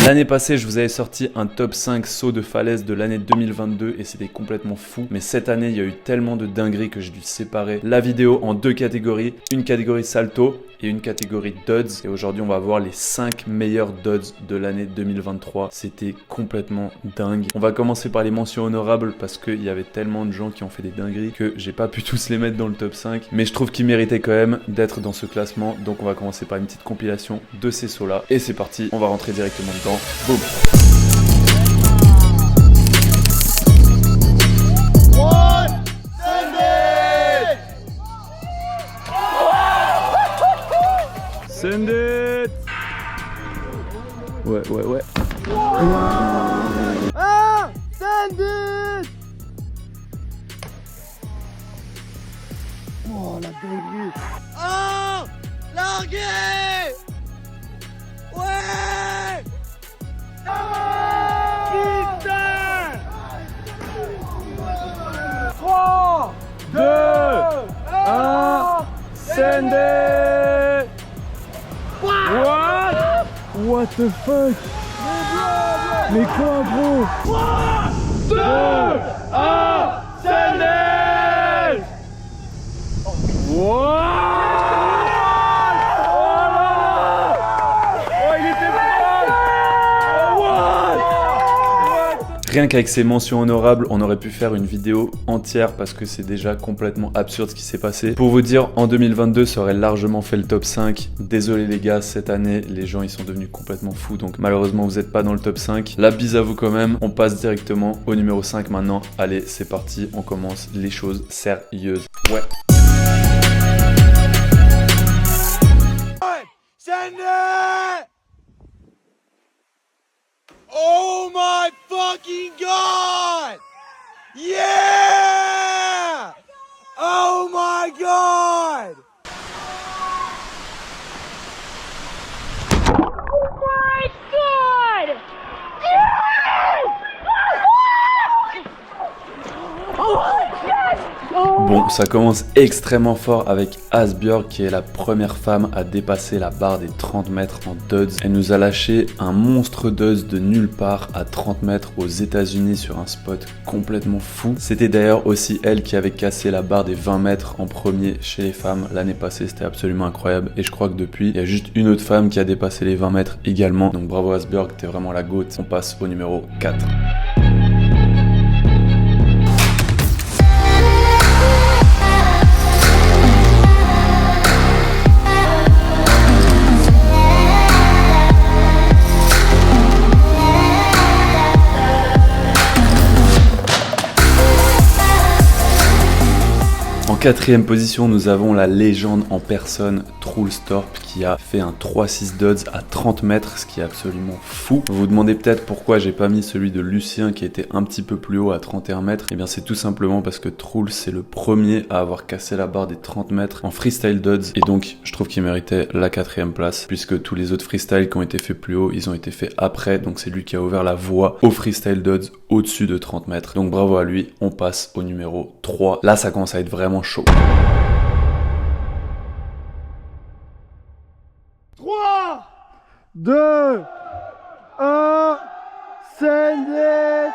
L'année passée, je vous avais sorti un top 5 saut de falaise de l'année 2022 et c'était complètement fou. Mais cette année, il y a eu tellement de dingueries que j'ai dû séparer la vidéo en deux catégories. Une catégorie salto et une catégorie duds. Et aujourd'hui, on va voir les 5 meilleurs duds de l'année 2023. C'était complètement dingue. On va commencer par les mentions honorables parce qu'il y avait tellement de gens qui ont fait des dingueries que j'ai pas pu tous les mettre dans le top 5. Mais je trouve qu'ils méritaient quand même d'être dans ce classement. Donc on va commencer par une petite compilation de ces sauts là. Et c'est parti, on va rentrer directement dedans. Boum. Send it. Ouais. Ah, send it. Oh, la dinguerie. Oh, largué. Ouais. Putain. 3, 2, 1, Send it. What the fuck? Mais quoi, gros? 3, 2, 1, send it. What? Rien qu'avec ces mentions honorables, on aurait pu faire une vidéo entière parce que c'est déjà complètement absurde ce qui s'est passé. Pour vous dire, en 2022, ça aurait largement fait le top 5. Désolé les gars, cette année, les gens ils sont devenus complètement fous. Donc malheureusement, vous n'êtes pas dans le top 5. La bise à vous quand même. On passe directement au numéro 5 maintenant. Allez, c'est parti. On commence les choses sérieuses. Ouais. Send it. Oh my fucking god! Yeah! Oh my god! Oh my god! Yes! Oh my god! Bon, ça commence extrêmement fort avec Asbjørg qui est la première femme à dépasser la barre des 30 mètres en duds. Elle nous a lâché un monstre duds de nulle part à 30 mètres aux États-Unis sur un spot complètement fou. C'était d'ailleurs aussi elle qui avait cassé la barre des 20 mètres en premier chez les femmes l'année passée. C'était absolument incroyable et je crois que depuis, il y a juste une autre femme qui a dépassé les 20 mètres également. Donc bravo Asbjørg, t'es vraiment la GOAT. On passe au numéro 4. En quatrième position, nous avons la légende en personne, Truls Torp, qui a fait un 3-6 duds à 30 mètres, ce qui est absolument fou. Vous vous demandez peut-être pourquoi j'ai pas mis celui de Lucien qui était un petit peu plus haut à 31 mètres. Et bien c'est tout simplement parce que Truls c'est le premier à avoir cassé la barre des 30 mètres en freestyle duds. Et donc je trouve qu'il méritait la quatrième place, puisque tous les autres freestyles qui ont été faits plus haut, ils ont été faits après. Donc c'est lui qui a ouvert la voie au freestyle duds au-dessus de 30 mètres. Donc bravo à lui, on passe au numéro 3. Là ça commence à être vraiment chaud. 3, 2, 1, send it.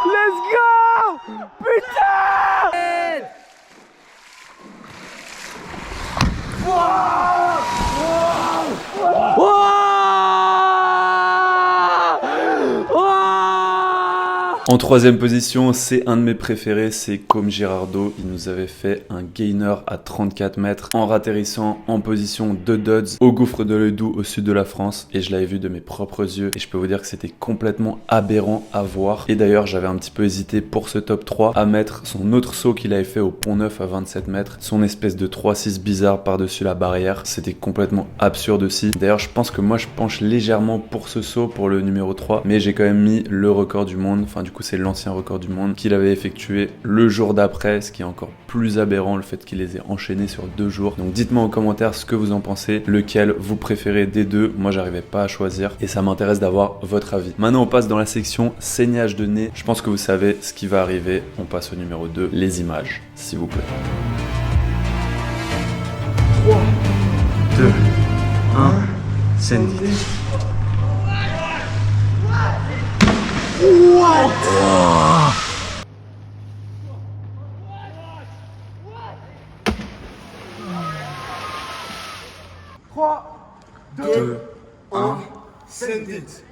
Let's go! Putain! En troisième position, c'est un de mes préférés, c'est Comme Girardeau. Il nous avait fait un gainer à 34 mètres en ratterrissant en position de duds au gouffre de l'Edoux au sud de la France. Et je l'avais vu de mes propres yeux et je peux vous dire que c'était complètement aberrant à voir. Et d'ailleurs, j'avais un petit peu hésité pour ce top 3 à mettre son autre saut qu'il avait fait au Pont Neuf à 27 mètres. Son espèce de 3-6 bizarre par-dessus la barrière. C'était complètement absurde aussi. D'ailleurs, je pense que moi, je penche légèrement pour ce saut pour le numéro 3. Mais j'ai quand même mis le record du monde. Enfin, du coup, c'est l'ancien record du monde qu'il avait effectué le jour d'après, ce qui est encore plus aberrant, le fait qu'il les ait enchaînés sur 2 jours. Donc dites-moi en commentaire ce que vous en pensez, lequel vous préférez des deux. Moi j'arrivais pas à choisir et ça m'intéresse d'avoir votre avis. Maintenant on passe dans la section saignage de nez. Je pense que vous savez ce qui va arriver. On passe au numéro 2, les images, s'il vous plaît. 2, 1, send it. Send it.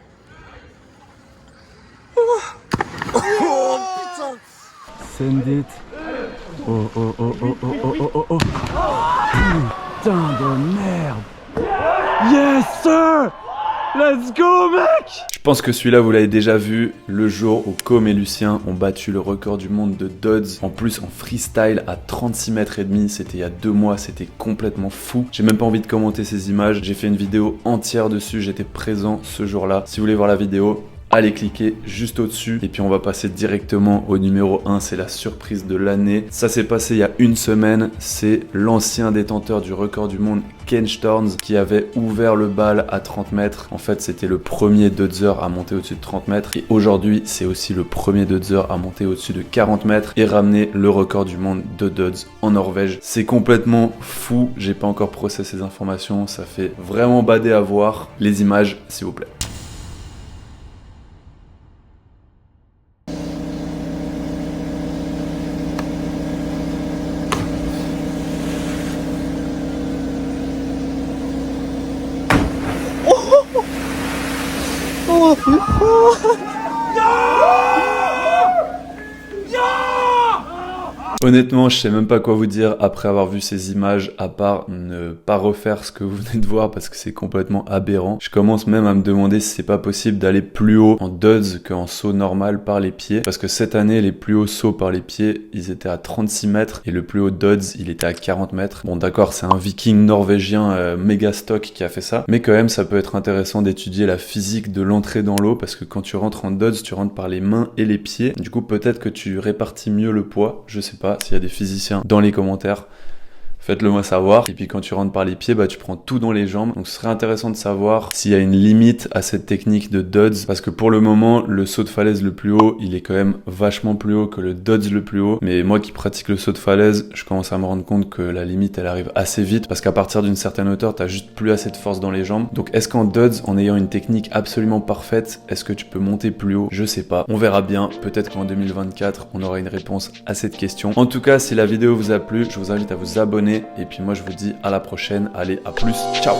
Send it. Oh oh oh oh oh oh oh oh oh. Putain de merde. Yes sir. Let's go mec. Je pense que celui-là vous l'avez déjà vu le jour où Com et Lucien ont battu le record du monde de Dodds. En plus en freestyle à 36 mètres et demi, c'était il y a 2 mois, c'était complètement fou. J'ai même pas envie de commenter ces images, j'ai fait une vidéo entière dessus, j'étais présent ce jour-là. Si vous voulez voir la vidéo, allez cliquer juste au-dessus et puis on va passer directement au numéro 1, c'est la surprise de l'année. Ça s'est passé il y a une semaine, c'est l'ancien détenteur du record du monde Ken Storms qui avait ouvert le bal à 30 mètres. En fait c'était le premier Dodzer à monter au-dessus de 30 mètres et aujourd'hui c'est aussi le premier Dodzer à monter au-dessus de 40 mètres et ramener le record du monde de Dodds en Norvège. C'est complètement fou, j'ai pas encore processé ces informations, ça fait vraiment bader à voir. Les images s'il vous plaît. Honnêtement, je sais même pas quoi vous dire après avoir vu ces images, à part ne pas refaire ce que vous venez de voir parce que c'est complètement aberrant. Je commence même à me demander si c'est pas possible d'aller plus haut en Dodds qu'en saut normal par les pieds. Parce que cette année, les plus hauts sauts par les pieds, ils étaient à 36 mètres et le plus haut Dodds, il était à 40 mètres. Bon d'accord, c'est un viking norvégien méga stock qui a fait ça. Mais quand même, ça peut être intéressant d'étudier la physique de l'entrée dans l'eau parce que quand tu rentres en Dodds, tu rentres par les mains et les pieds. Du coup, peut-être que tu répartis mieux le poids, je sais pas. S'il y a des physiciens dans les commentaires, faites-le moi savoir. Et puis quand tu rentres par les pieds, bah tu prends tout dans les jambes. Donc ce serait intéressant de savoir s'il y a une limite à cette technique de Dodds. Parce que pour le moment, le saut de falaise le plus haut, il est quand même vachement plus haut que le Dodds le plus haut. Mais moi qui pratique le saut de falaise, je commence à me rendre compte que la limite, elle arrive assez vite. Parce qu'à partir d'une certaine hauteur, t'as juste plus assez de force dans les jambes. Donc est-ce qu'en Dodds, en ayant une technique absolument parfaite, est-ce que tu peux monter plus haut? Je sais pas. On verra bien. Peut-être qu'en 2024, on aura une réponse à cette question. En tout cas, si la vidéo vous a plu, je vous invite à vous abonner. Et puis moi, je vous dis à la prochaine. Allez, à plus. Ciao!